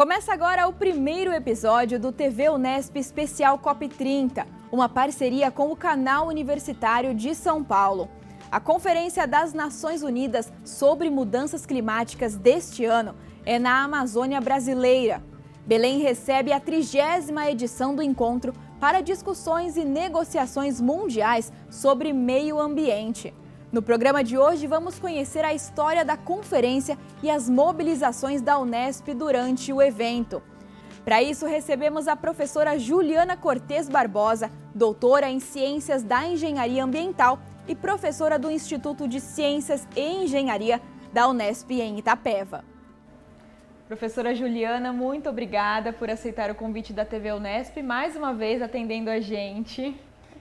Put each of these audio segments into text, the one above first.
Começa agora o primeiro episódio do TV Unesp Especial COP30, uma parceria com o Canal Universitário de São Paulo. A Conferência das Nações Unidas sobre Mudanças Climáticas deste ano é na Amazônia Brasileira. Belém recebe a 30ª edição do encontro para discussões e negociações mundiais sobre meio ambiente. No programa de hoje, vamos conhecer a história da conferência e as mobilizações da Unesp durante o evento. Para isso, recebemos a professora Juliana Cortes Barbosa, doutora em Ciências da Engenharia Ambiental e professora do Instituto de Ciências e Engenharia da Unesp em Itapeva. Professora Juliana, muito obrigada por aceitar o convite da TV Unesp, mais uma vez atendendo a gente.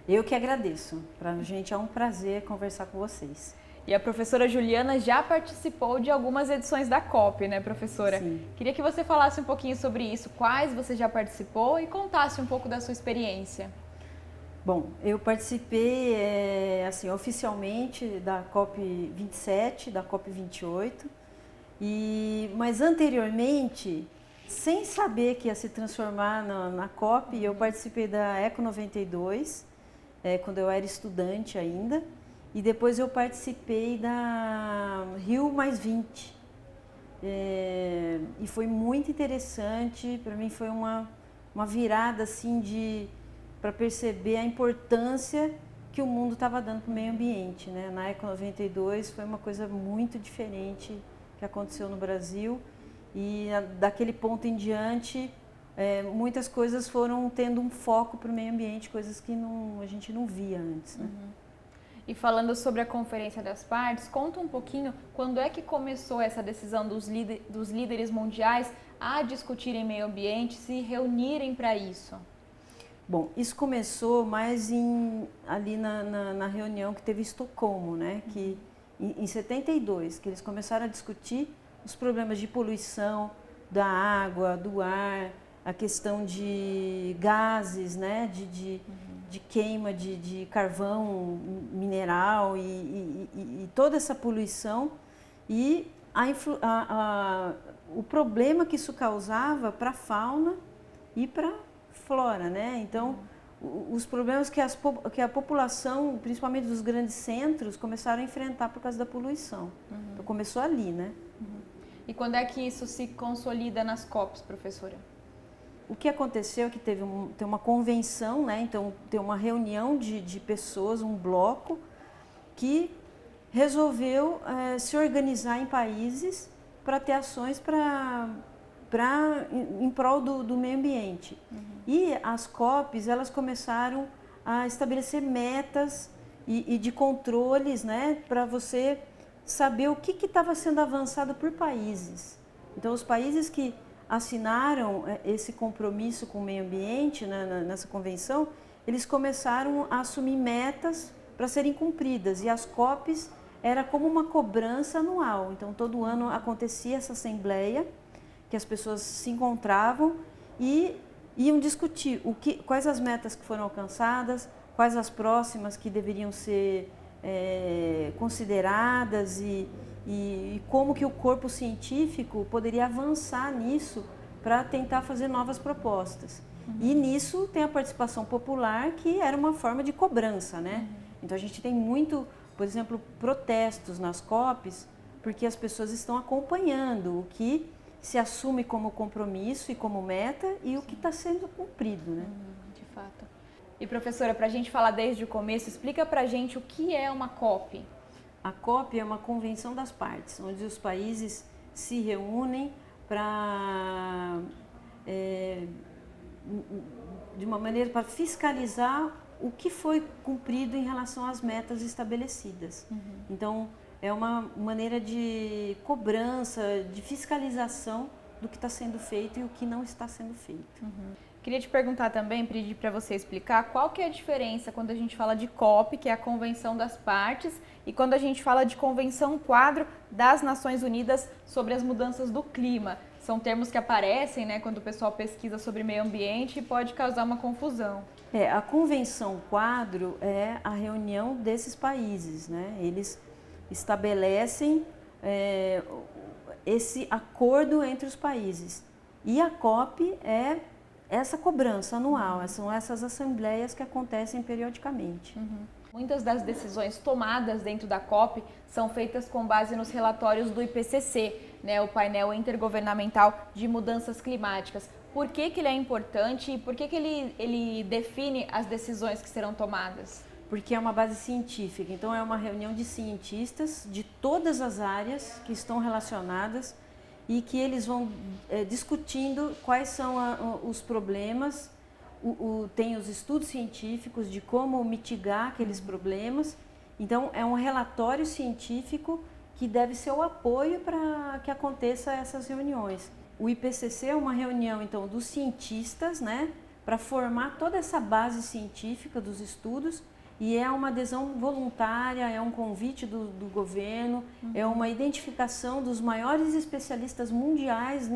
Eu que agradeço. Para a gente é um prazer conversar com vocês. E a professora Juliana já participou de algumas edições da COP, né, professora? Sim. Queria que você falasse um pouquinho sobre isso, quais você já participou e contasse um pouco da sua experiência. Bom, eu participei oficialmente da COP 27, da COP 28, mas anteriormente, sem saber que ia se transformar na COP, eu participei da Eco 92, quando eu era estudante ainda, e depois eu participei da Rio+20. E foi muito interessante, para mim foi uma virada assim para perceber a importância que o mundo estava dando para o meio ambiente, né? Na Eco 92 foi uma coisa muito diferente que aconteceu no Brasil e daquele ponto em diante muitas coisas foram tendo um foco para o meio ambiente, coisas que a gente não via antes, né? E falando sobre a Conferência das Partes, conta um pouquinho quando é que começou essa decisão dos líderes mundiais a discutirem meio ambiente, se reunirem para isso? Bom, isso começou mais ali na reunião que teve em Estocolmo, né? Que em 72, que eles começaram a discutir os problemas de poluição da água, do ar, a questão de gases, né? De queima de carvão mineral e toda essa poluição e o problema que isso causava para a fauna e para a flora, né? Então, os problemas que a população, principalmente dos grandes centros, começaram a enfrentar por causa da poluição. Então, começou ali, né? E quando é que isso se consolida nas COPs, professora? O que aconteceu é que tem uma convenção, né? Então, tem uma reunião de pessoas, um bloco, que resolveu se organizar em países para ter ações em prol do meio ambiente. E as COPs, elas começaram a estabelecer metas e de controles, né, para você saber o que estava sendo avançado por países. Então, os países que assinaram esse compromisso com o meio ambiente, né, nessa convenção, eles começaram a assumir metas para serem cumpridas. E as COPs era como uma cobrança anual. Então, todo ano acontecia essa assembleia, que as pessoas se encontravam e iam discutir quais as metas que foram alcançadas, quais as próximas que deveriam ser consideradas e como que o corpo científico poderia avançar nisso para tentar fazer novas propostas. E nisso tem a participação popular, que era uma forma de cobrança, né? Então a gente tem muito, por exemplo, protestos nas COPs, porque as pessoas estão acompanhando o que se assume como compromisso e como meta e o que está sendo cumprido, né? De fato. E professora, para a gente falar desde o começo, explica para a gente o que é uma COP. A COP é uma convenção das partes, onde os países se reúnem para, de uma maneira, para fiscalizar o que foi cumprido em relação às metas estabelecidas. Então, é uma maneira de cobrança, de fiscalização do que está sendo feito e o que não está sendo feito. Queria te perguntar também, pedir para você explicar qual que é a diferença quando a gente fala de COP, que é a Convenção das Partes, e quando a gente fala de Convenção Quadro das Nações Unidas sobre as Mudanças do Clima. São termos que aparecem, né, quando o pessoal pesquisa sobre meio ambiente e pode causar uma confusão. A Convenção Quadro é a reunião desses países, né? Eles estabelecem esse acordo entre os países. E a COP é essa cobrança anual, são essas assembleias que acontecem periodicamente. Muitas das decisões tomadas dentro da COP são feitas com base nos relatórios do IPCC, né, o painel intergovernamental de mudanças climáticas. Por que ele é importante e por que ele define as decisões que serão tomadas? Porque é uma base científica, então é uma reunião de cientistas de todas as áreas que estão relacionadas e que eles vão discutindo quais são os problemas, tem os estudos científicos de como mitigar aqueles problemas. Então, é um relatório científico que deve ser o apoio para que aconteça essas reuniões. O IPCC é uma reunião, então, dos cientistas, né, para formar toda essa base científica dos estudos, e é uma adesão voluntária, é um convite do governo, é uma identificação dos maiores especialistas mundiais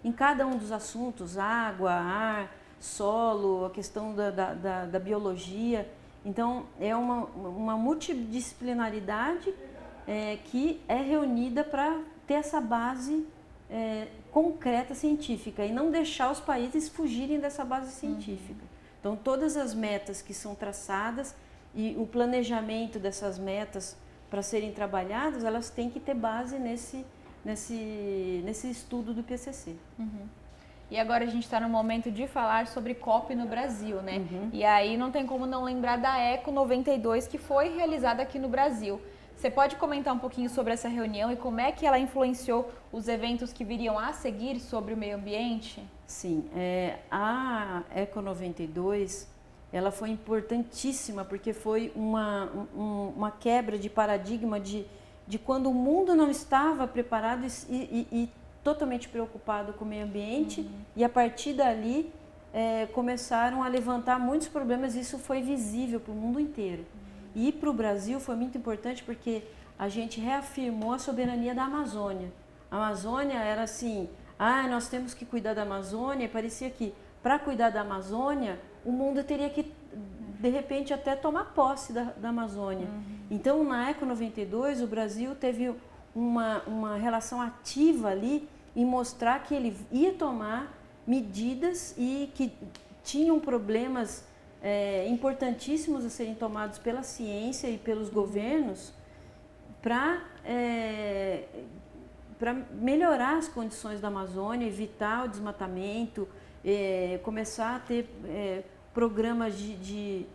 em cada um dos assuntos, água, ar, solo, a questão da biologia. Então, é uma multidisciplinaridade que é reunida para ter essa base concreta científica e não deixar os países fugirem dessa base científica. Então, todas as metas que são traçadas e o planejamento dessas metas para serem trabalhadas, elas têm que ter base nesse estudo do IPCC. E agora a gente está no momento de falar sobre COP no Brasil, né? E aí não tem como não lembrar da Eco 92 que foi realizada aqui no Brasil. Você pode comentar um pouquinho sobre essa reunião e como é que ela influenciou os eventos que viriam a seguir sobre o meio ambiente? Sim, a Eco 92 ela foi importantíssima porque foi uma quebra de paradigma de quando o mundo não estava preparado e totalmente preocupado com o meio ambiente, e a partir dali começaram a levantar muitos problemas, e isso foi visível para o mundo inteiro. E para o Brasil foi muito importante porque a gente reafirmou a soberania da Amazônia. A Amazônia era assim, nós temos que cuidar da Amazônia, e parecia que para cuidar da Amazônia, o mundo teria que, de repente, até tomar posse da Amazônia. Então, na Eco 92, o Brasil teve uma relação ativa ali em mostrar que ele ia tomar medidas e que tinham problemas importantíssimos a serem tomados pela ciência e pelos governos para melhorar as condições da Amazônia, evitar o desmatamento, começar a ter programas de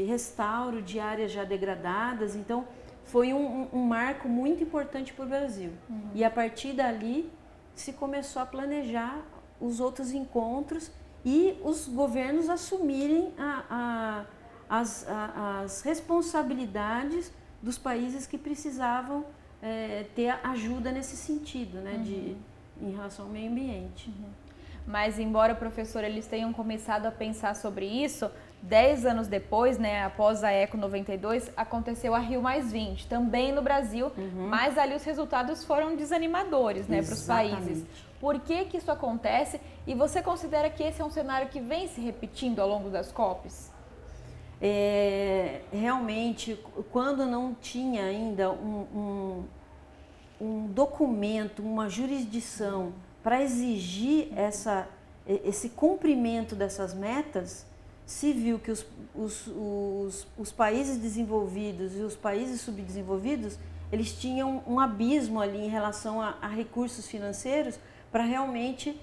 restauro de áreas já degradadas. Então, foi um marco muito importante para o Brasil. E a partir dali se começou a planejar os outros encontros e os governos assumirem as responsabilidades dos países que precisavam ter ajuda nesse sentido, né, em relação ao meio ambiente. Mas embora, professor, eles tenham começado a pensar sobre isso, 10 anos depois, né, após a Eco 92, aconteceu a Rio+20, também no Brasil, mas ali os resultados foram desanimadores, né, para os países. Por que isso acontece? E você considera que esse é um cenário que vem se repetindo ao longo das COPs? Realmente, quando não tinha ainda um documento, uma jurisdição para exigir esse cumprimento dessas metas, se viu que os países desenvolvidos e os países subdesenvolvidos, eles tinham um abismo ali em relação a recursos financeiros para realmente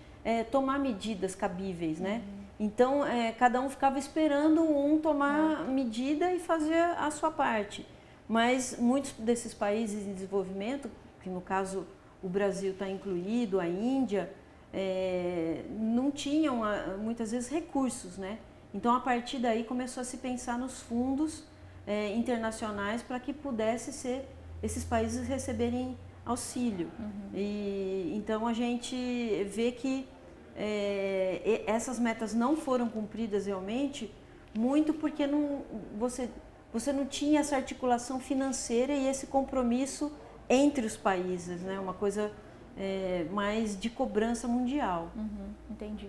tomar medidas cabíveis, né? Então, cada um ficava esperando tomar medida e fazer a sua parte. Mas muitos desses países em desenvolvimento, que no caso o Brasil está incluído, a Índia, não tinham muitas vezes recursos, né? Então, a partir daí começou a se pensar nos fundos internacionais para que pudesse ser esses países receberem auxílio. E então a gente vê que essas metas não foram cumpridas realmente, muito porque você não tinha essa articulação financeira e esse compromisso entre os países, né? Uma coisa mais de cobrança mundial. Entendi.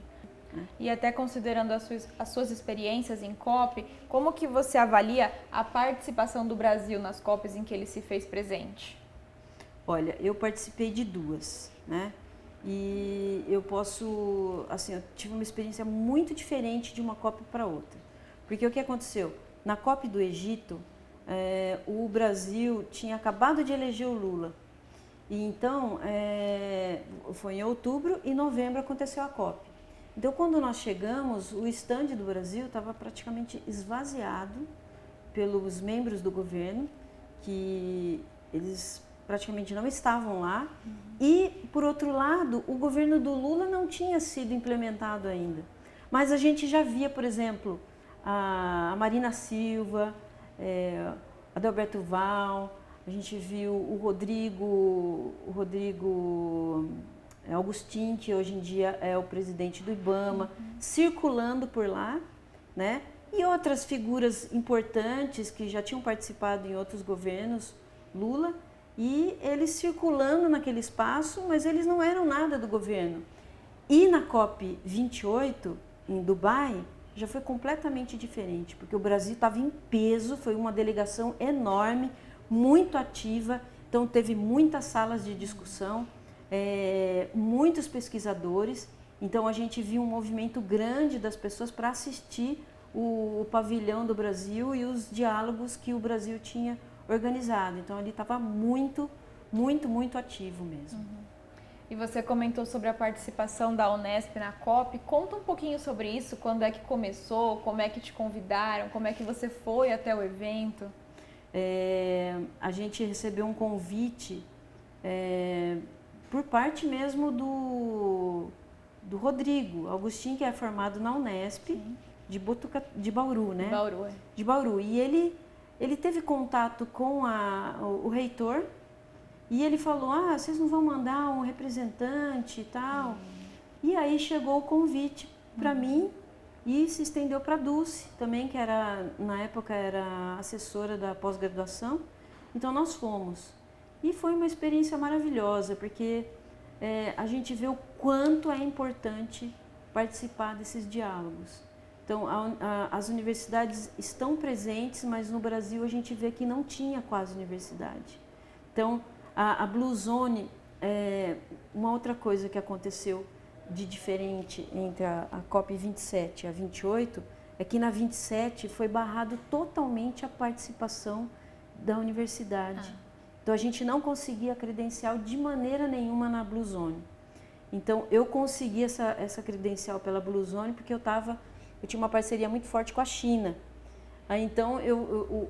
E até considerando as suas experiências em COP, como que você avalia a participação do Brasil nas COPs em que ele se fez presente? Olha, eu participei de duas, né? E eu posso, assim, eu tive uma experiência muito diferente de uma COP para outra. Porque o que aconteceu? Na COP do Egito, o Brasil tinha acabado de eleger o Lula. E então, foi em outubro e novembro aconteceu a COP. Então, quando nós chegamos, o estande do Brasil estava praticamente esvaziado pelos membros do governo, que eles praticamente não estavam lá. E, por outro lado, o governo do Lula não tinha sido implementado ainda. Mas a gente já via, por exemplo, a Marina Silva, Adalberto Val, a gente viu o Rodrigo Augustin, que hoje em dia é o presidente do IBAMA, circulando por lá, né? E outras figuras importantes que já tinham participado em outros governos, Lula, e eles circulando naquele espaço, mas eles não eram nada do governo. E na COP28, em Dubai, já foi completamente diferente, porque o Brasil estava em peso, foi uma delegação enorme, muito ativa, então teve muitas salas de discussão, muitos pesquisadores, então a gente viu um movimento grande das pessoas para assistir o pavilhão do Brasil e os diálogos que o Brasil tinha organizado. Então ali estava muito, muito, muito ativo mesmo. E você comentou sobre a participação da Unesp na COP. Conta um pouquinho sobre isso, quando é que começou, como é que te convidaram, como é que você foi até o evento? A gente recebeu um convite por parte mesmo do Rodrigo Augustin, que é formado na Unesp, de Bauru, né? De Bauru. E ele teve contato com o reitor e ele falou, vocês não vão mandar um representante e tal? E aí chegou o convite para mim e se estendeu para a Dulce também, que na época era assessora da pós-graduação. Então nós fomos. E foi uma experiência maravilhosa, porque a gente vê o quanto é importante participar desses diálogos. Então, as universidades estão presentes, mas no Brasil a gente vê que não tinha quase universidade. Então, a Blue Zone, uma outra coisa que aconteceu de diferente entre a COP 27 e a 28, é que na 27 foi barrado totalmente a participação da universidade. Então, a gente não conseguia credencial de maneira nenhuma na Blue Zone. Então, eu consegui essa credencial pela Blue Zone porque eu tinha uma parceria muito forte com a China. Aí, então,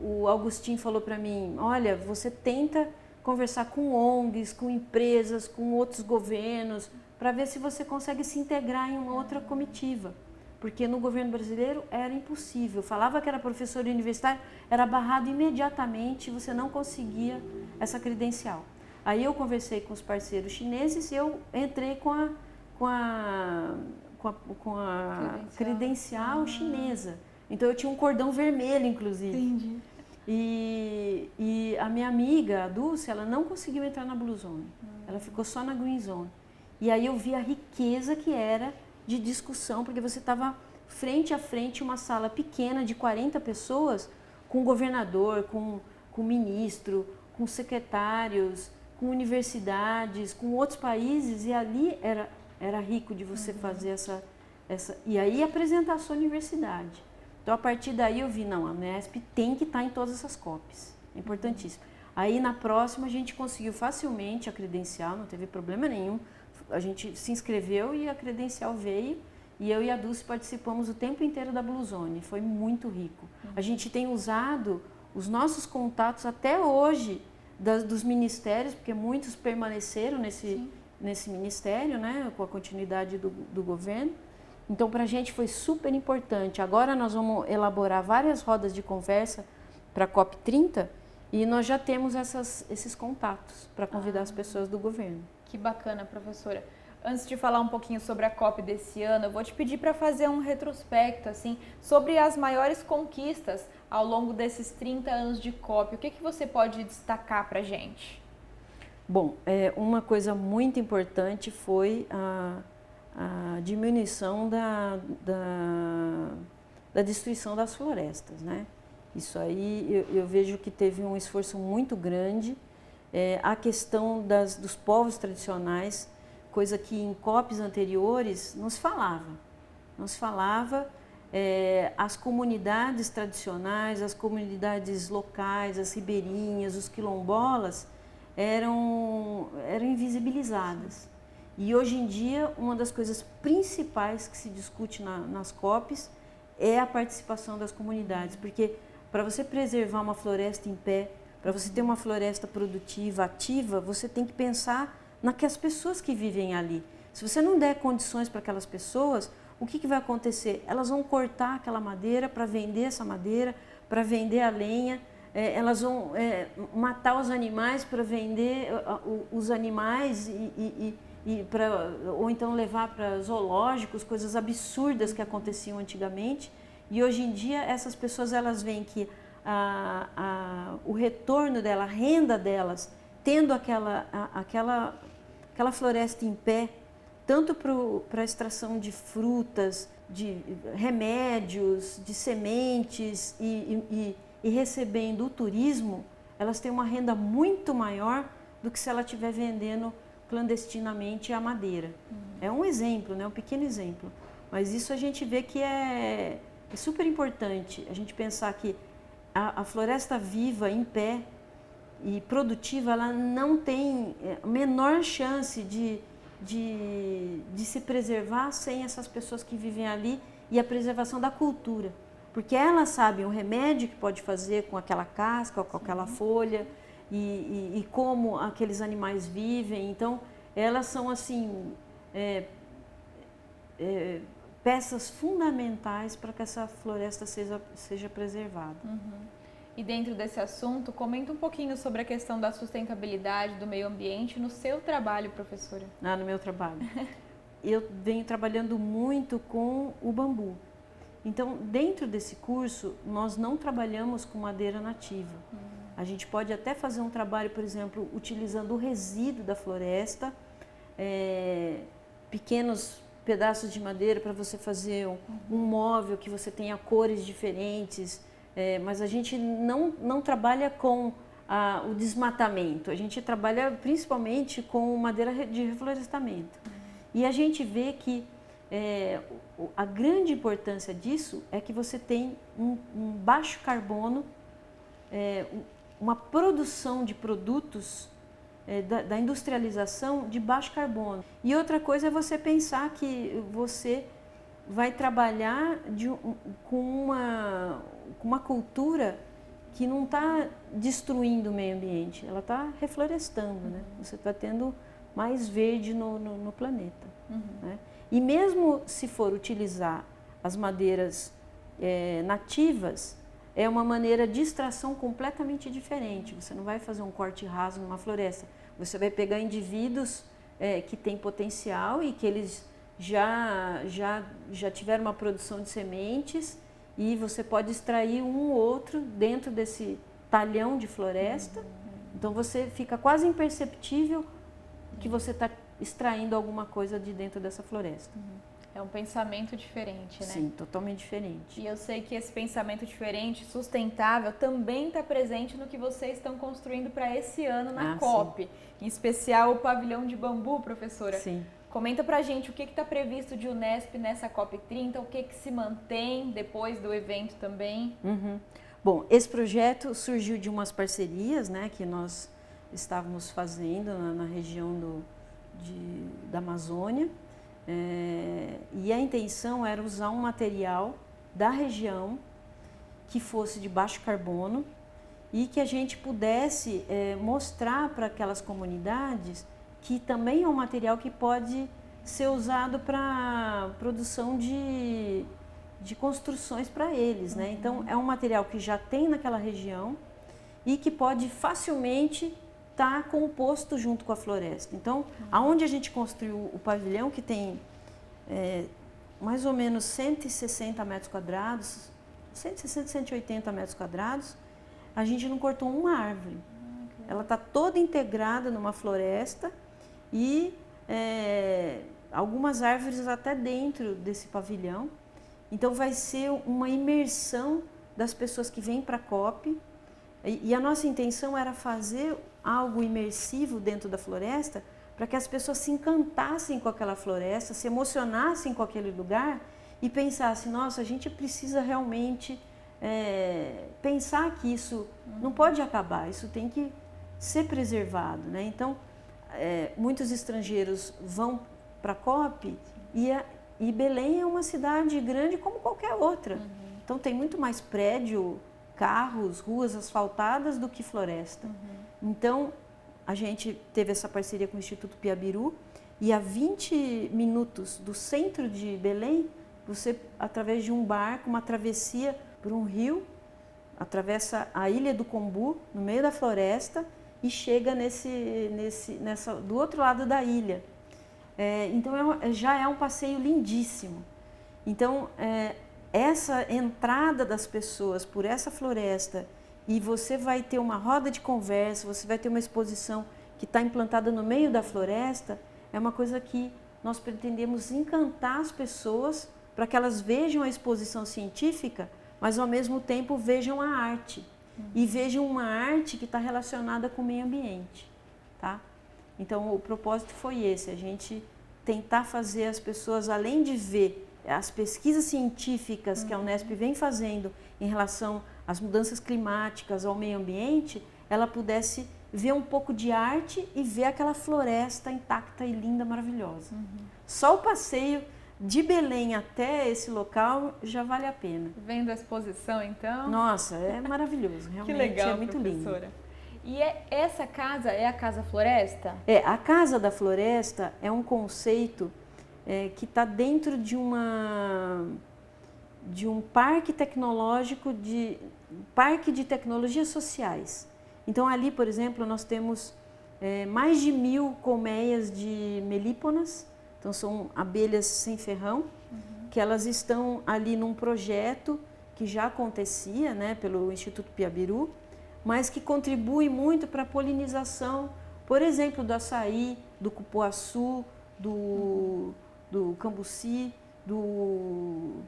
o Augustin falou para mim, olha, você tenta conversar com ONGs, com empresas, com outros governos, para ver se você consegue se integrar em uma outra comitiva. Porque no governo brasileiro era impossível. Falava que era professor universitário, era barrado imediatamente, você não conseguia essa credencial. Aí eu conversei com os parceiros chineses e eu entrei com a credencial chinesa. Então eu tinha um cordão vermelho, inclusive. Entendi. E a minha amiga, a Dulce, ela não conseguiu entrar na Blue Zone. Ela ficou só na Green Zone. E aí eu vi a riqueza que era de discussão, porque você estava frente a frente, uma sala pequena de 40 pessoas, com o governador, com o ministro, com secretários, com universidades, com outros países, e ali era rico de você fazer essa... E aí apresentar a sua universidade. Então, a partir daí eu vi, não, a Unesp tem que estar em todas essas COPs, é importantíssimo. Aí, na próxima, a gente conseguiu facilmente a credencial, não teve problema nenhum. A gente se inscreveu e a credencial veio, e eu e a Dulce participamos o tempo inteiro da Blue Zone, foi muito rico. A gente tem usado os nossos contatos até hoje dos ministérios, porque muitos permaneceram nesse ministério, né, com a continuidade do governo. Então, para a gente foi super importante. Agora nós vamos elaborar várias rodas de conversa para a COP30 e nós já temos esses contatos para convidar as pessoas do governo. Que bacana, professora. Antes de falar um pouquinho sobre a COP desse ano, eu vou te pedir para fazer um retrospecto assim, sobre as maiores conquistas ao longo desses 30 anos de COP. O que você pode destacar para a gente? Bom, uma coisa muito importante foi a diminuição da destruição das florestas, né? Isso aí eu vejo que teve um esforço muito grande. A questão dos povos tradicionais, coisa que em COPs anteriores não se falava. Não se falava, as comunidades tradicionais, as comunidades locais, as ribeirinhas, os quilombolas eram invisibilizadas. E hoje em dia, uma das coisas principais que se discute nas COPs é a participação das comunidades, porque para você preservar uma floresta em pé, para você ter uma floresta produtiva, ativa, você tem que pensar naquelas pessoas que vivem ali. Se você não der condições para aquelas pessoas, o que vai acontecer? Elas vão cortar aquela madeira para vender essa madeira, para vender a lenha, elas vão matar os animais para vender os animais ou então levar para zoológicos, coisas absurdas que aconteciam antigamente. E hoje em dia essas pessoas elas veem que o retorno dela, a renda delas, tendo aquela floresta em pé, tanto para a extração de frutas, de remédios, de sementes e recebendo o turismo, elas têm uma renda muito maior do que se ela estiver vendendo clandestinamente a madeira. É um exemplo, né? Um pequeno exemplo. Mas isso a gente vê que é super importante, a gente pensar que a floresta viva, em pé e produtiva, ela não tem a menor chance de se preservar sem essas pessoas que vivem ali e a preservação da cultura. Porque elas sabem o remédio que pode fazer com aquela casca, com aquela folha e como aqueles animais vivem. Então, elas são assim peças fundamentais para que essa floresta seja preservada. E dentro desse assunto, comenta um pouquinho sobre a questão da sustentabilidade do meio ambiente no seu trabalho, professora. No meu trabalho. Eu venho trabalhando muito com o bambu. Então, dentro desse curso, nós não trabalhamos com madeira nativa. A gente pode até fazer um trabalho, por exemplo, utilizando o resíduo da floresta, pequenos pedaços de madeira para você fazer um móvel que você tenha cores diferentes, mas a gente não trabalha com o desmatamento, a gente trabalha principalmente com madeira de reflorestamento. E a gente vê que a grande importância disso é que você tem um baixo carbono, uma produção de produtos da industrialização de baixo carbono. E outra coisa é você pensar que você vai trabalhar com uma cultura que não está destruindo o meio ambiente, ela está reflorestando, né? Você está tendo mais verde no planeta. Né? E mesmo se for utilizar as madeiras nativas, é uma maneira de extração completamente diferente. Você não vai fazer um corte raso numa floresta. Você vai pegar indivíduos que têm potencial e que eles já tiveram uma produção de sementes e você pode extrair um ou outro dentro desse talhão de floresta. Então você fica quase imperceptível que você está extraindo alguma coisa de dentro dessa floresta. É um pensamento diferente, né? Sim, totalmente diferente. E eu sei que esse pensamento diferente, sustentável, também está presente no que vocês estão construindo para esse ano na COP. Sim. Em especial o pavilhão de bambu, professora. Sim. Comenta pra gente o que está previsto de Unesp nessa COP 30, o que se mantém depois do evento também. Bom, esse projeto surgiu de umas parcerias, né, que nós estávamos fazendo na região da Amazônia. E a intenção era usar um material da região que fosse de baixo carbono e que a gente pudesse mostrar para aquelas comunidades que também é um material que pode ser usado para produção de construções para eles, né? Então é um material que já tem naquela região e que pode facilmente estar composto junto com a floresta. Então, aonde a gente construiu o pavilhão, que tem mais ou menos 160 metros quadrados, 160, 180 metros quadrados, a gente não cortou uma árvore. Ela está toda integrada numa floresta e algumas árvores até dentro desse pavilhão. Então vai ser uma imersão das pessoas que vêm para a COP. E a nossa intenção era fazer algo imersivo dentro da floresta para que as pessoas se encantassem com aquela floresta, se emocionassem com aquele lugar e pensassem, nossa, a gente precisa realmente pensar que isso não pode acabar, isso tem que ser preservado, né? Então, muitos estrangeiros vão para a COP e Belém é uma cidade grande como qualquer outra. Então, tem muito mais prédio, carros, ruas asfaltadas do que floresta. Então, a gente teve essa parceria com o Instituto Piabiru e a 20 minutos do centro de Belém, você, através de um barco, uma travessia por um rio, atravessa a Ilha do Combu, no meio da floresta, e chega do outro lado da ilha. Então, já é um passeio lindíssimo. Então, essa entrada das pessoas por essa floresta, e você vai ter uma roda de conversa, você vai ter uma exposição que está implantada no meio da floresta, é uma coisa que nós pretendemos encantar as pessoas para que elas vejam a exposição científica, mas ao mesmo tempo vejam a arte. E vejam uma arte que está relacionada com o meio ambiente. Tá? Então, o propósito foi esse, a gente tentar fazer as pessoas, além de ver as pesquisas científicas que a Unesp vem fazendo em relação às mudanças climáticas, ao meio ambiente, ela pudesse ver um pouco de arte e ver aquela floresta intacta e linda, maravilhosa. Só o passeio de Belém até esse local já vale a pena. Vendo a exposição, então? Nossa, é maravilhoso, realmente. Que legal, é muito professora. lindo. E essa casa é a Casa Floresta? A Casa da Floresta é um conceito que está dentro de um parque tecnológico, parque de tecnologias sociais. Então ali, por exemplo, nós temos mais de 1000 colmeias de melíponas, então são abelhas sem ferrão, que elas estão ali num projeto que já acontecia, né, pelo Instituto Piabiru, mas que contribui muito para a polinização, por exemplo, do açaí, do cupuaçu, do cambuci, do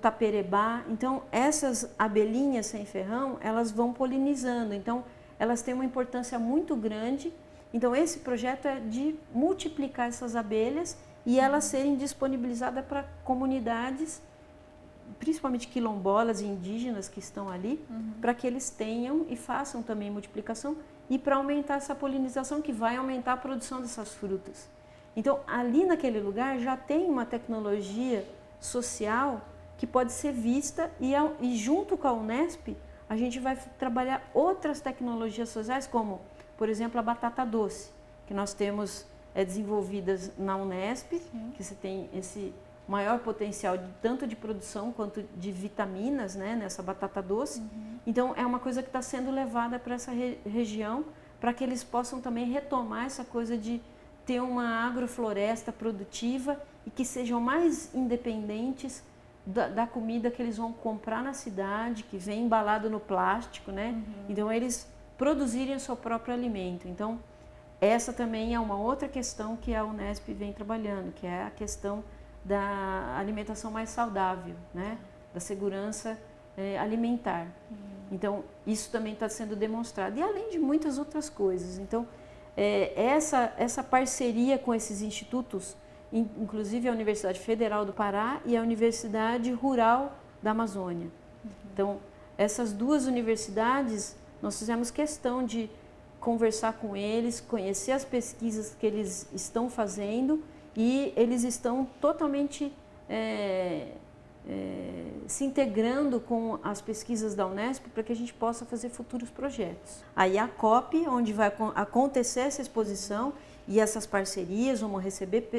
taperebá. Então, essas abelhinhas sem ferrão, elas vão polinizando. Então, elas têm uma importância muito grande. Então, esse projeto é de multiplicar essas abelhas e elas serem disponibilizadas para comunidades, principalmente quilombolas e indígenas que estão ali, para que eles tenham e façam também multiplicação e para aumentar essa polinização que vai aumentar a produção dessas frutas. Então, ali naquele lugar já tem uma tecnologia social que pode ser vista e junto com a Unesp, a gente vai trabalhar outras tecnologias sociais, como, por exemplo, a batata doce, que nós temos desenvolvidas na Unesp, que você tem esse maior potencial tanto de produção quanto de vitaminas, né, nessa batata doce. Então, é uma coisa que está sendo levada para essa região, para que eles possam também retomar essa coisa de ter uma agrofloresta produtiva e que sejam mais independentes da comida que eles vão comprar na cidade, que vem embalado no plástico, né? Então, eles produzirem o seu próprio alimento. Então, essa também é uma outra questão que a Unesp vem trabalhando, que é a questão da alimentação mais saudável, né? Da segurança alimentar. Então, isso também está sendo demonstrado. E além de muitas outras coisas. Então, essa parceria com esses institutos, inclusive a Universidade Federal do Pará e a Universidade Rural da Amazônia. Então, essas duas universidades, nós fizemos questão de conversar com eles, conhecer as pesquisas que eles estão fazendo e eles estão totalmente se integrando com as pesquisas da Unesp para que a gente possa fazer futuros projetos. Aí a COP, onde vai acontecer essa exposição e essas parcerias, vão receber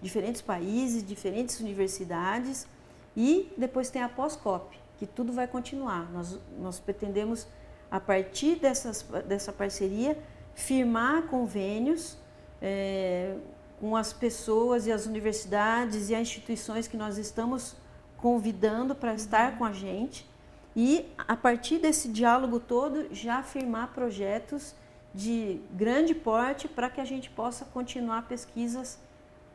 diferentes países, diferentes universidades, e depois tem a pós-COP, que tudo vai continuar. Nós pretendemos, a partir dessa parceria, firmar convênios com as pessoas e as universidades e as instituições que nós estamos convidando para estar com a gente e, a partir desse diálogo todo, já firmar projetos de grande porte para que a gente possa continuar pesquisas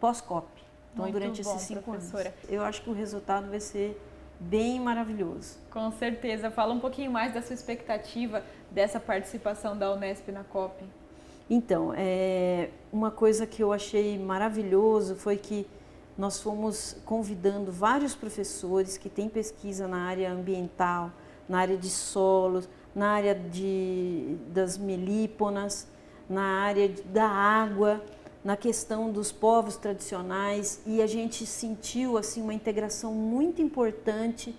pós-COP. Então, durante esses 5 anos. Eu acho que o resultado vai ser bem maravilhoso. Com certeza. Fala um pouquinho mais da sua expectativa dessa participação da Unesp na COP. Então, uma coisa que eu achei maravilhoso foi que nós fomos convidando vários professores que têm pesquisa na área ambiental, na área de solos, na área das melíponas, na área da água, na questão dos povos tradicionais, e a gente sentiu assim uma integração muito importante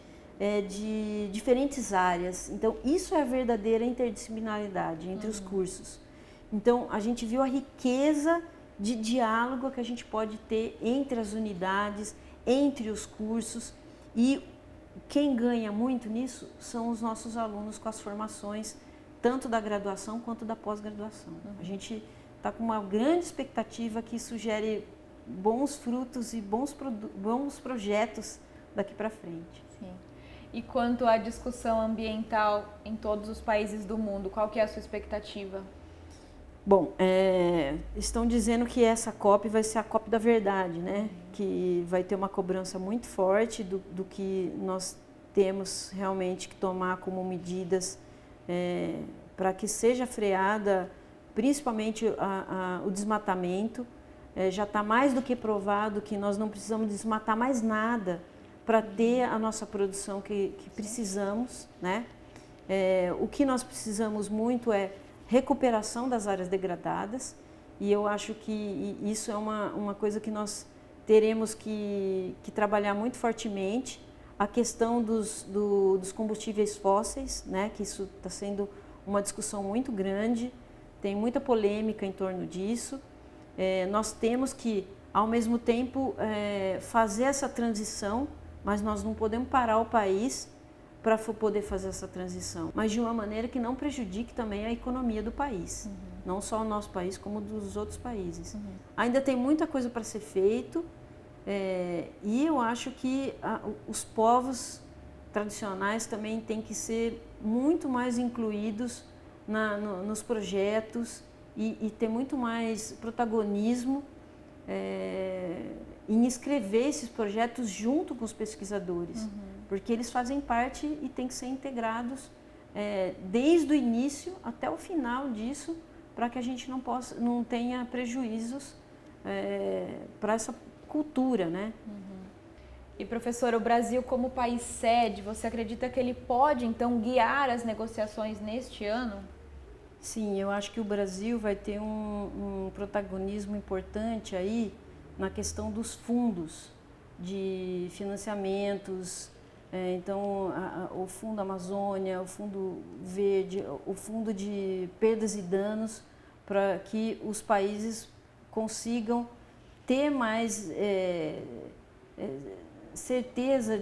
de diferentes áreas. Então, isso é a verdadeira interdisciplinaridade entre os cursos. Então, a gente viu a riqueza de diálogo que a gente pode ter entre as unidades, entre os cursos, e quem ganha muito nisso são os nossos alunos com as formações, tanto da graduação quanto da pós-graduação. A gente está com uma grande expectativa que isso gere bons frutos e bons projetos daqui para frente. Sim. E quanto à discussão ambiental em todos os países do mundo, qual que é a sua expectativa? Bom, estão dizendo que essa COP vai ser a COP da verdade, né? Que vai ter uma cobrança muito forte do que nós temos realmente que tomar como medidas para que seja freada, principalmente o desmatamento. Já está mais do que provado que nós não precisamos desmatar mais nada para ter a nossa produção que precisamos, né? O que nós precisamos muito é recuperação das áreas degradadas, e eu acho que isso é uma coisa que nós teremos que trabalhar muito fortemente. A questão dos combustíveis fósseis, né, que isso está sendo uma discussão muito grande, tem muita polêmica em torno disso. Nós temos que, ao mesmo tempo, fazer essa transição, mas nós não podemos parar o país para poder fazer essa transição, mas de uma maneira que não prejudique também a economia do país, não só o nosso país, como dos outros países. Ainda tem muita coisa para ser feito, e eu acho que os povos tradicionais também têm que ser muito mais incluídos nos projetos e ter muito mais protagonismo em escrever esses projetos junto com os pesquisadores, porque eles fazem parte e têm que ser integrados desde o início até o final disso, para que a gente não tenha prejuízos para essa cultura, né? E professora, o Brasil como país sede, você acredita que ele pode então guiar as negociações neste ano? Sim, eu acho que o Brasil vai ter um protagonismo importante aí na questão dos fundos de financiamentos. Então, o Fundo Amazônia, o Fundo Verde, o Fundo de Perdas e Danos, para que os países consigam ter mais certeza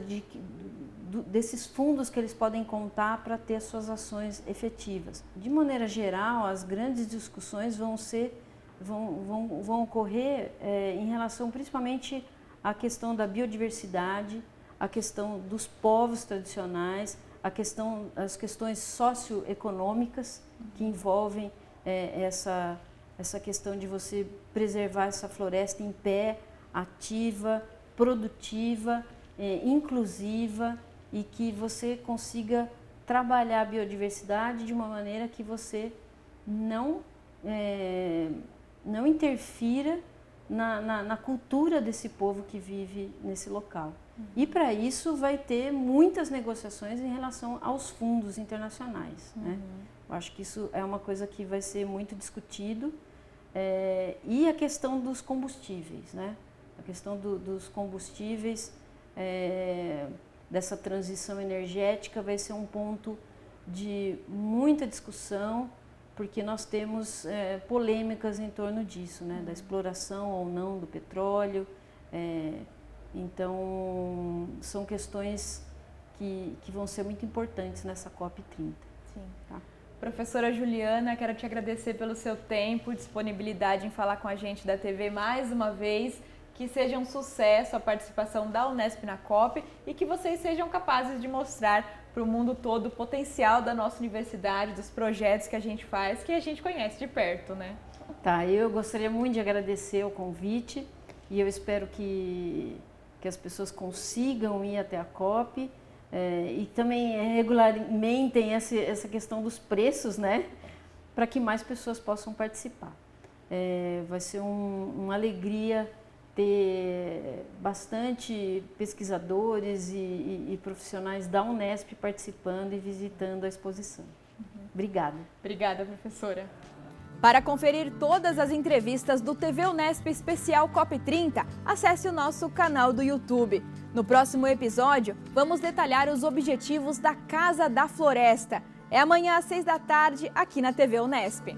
desses fundos que eles podem contar para ter suas ações efetivas. De maneira geral, as grandes discussões vão ocorrer em relação principalmente à questão da biodiversidade, a questão dos povos tradicionais, as questões socioeconômicas que envolvem essa questão de você preservar essa floresta em pé, ativa, produtiva, inclusiva, e que você consiga trabalhar a biodiversidade de uma maneira que você não interfira na cultura desse povo que vive nesse local. E para isso vai ter muitas negociações em relação aos fundos internacionais, né? Eu acho que isso é uma coisa que vai ser muito discutido. E a questão dos combustíveis, né? A questão dos combustíveis, dessa transição energética vai ser um ponto de muita discussão, porque nós temos polêmicas em torno disso, né? Da exploração ou não do petróleo. Então, são questões que vão ser muito importantes nessa COP30. Sim. Tá? Professora Juliana, quero te agradecer pelo seu tempo, disponibilidade em falar com a gente da TV mais uma vez. Que seja um sucesso a participação da Unesp na COP e que vocês sejam capazes de mostrar para o mundo todo o potencial da nossa universidade, dos projetos que a gente faz, que a gente conhece de perto, né? Tá, eu gostaria muito de agradecer o convite e eu espero que as pessoas consigam ir até a COP e também regulamentem essa questão dos preços, né? para que mais pessoas possam participar. Vai ser uma alegria ter bastante pesquisadores e profissionais da Unesp participando e visitando a exposição. Obrigada. Obrigada, professora. Para conferir todas as entrevistas do TV Unesp Especial COP30, acesse o nosso canal do YouTube. No próximo episódio, vamos detalhar os objetivos da Casa da Floresta. É amanhã às 6 da tarde, aqui na TV Unesp.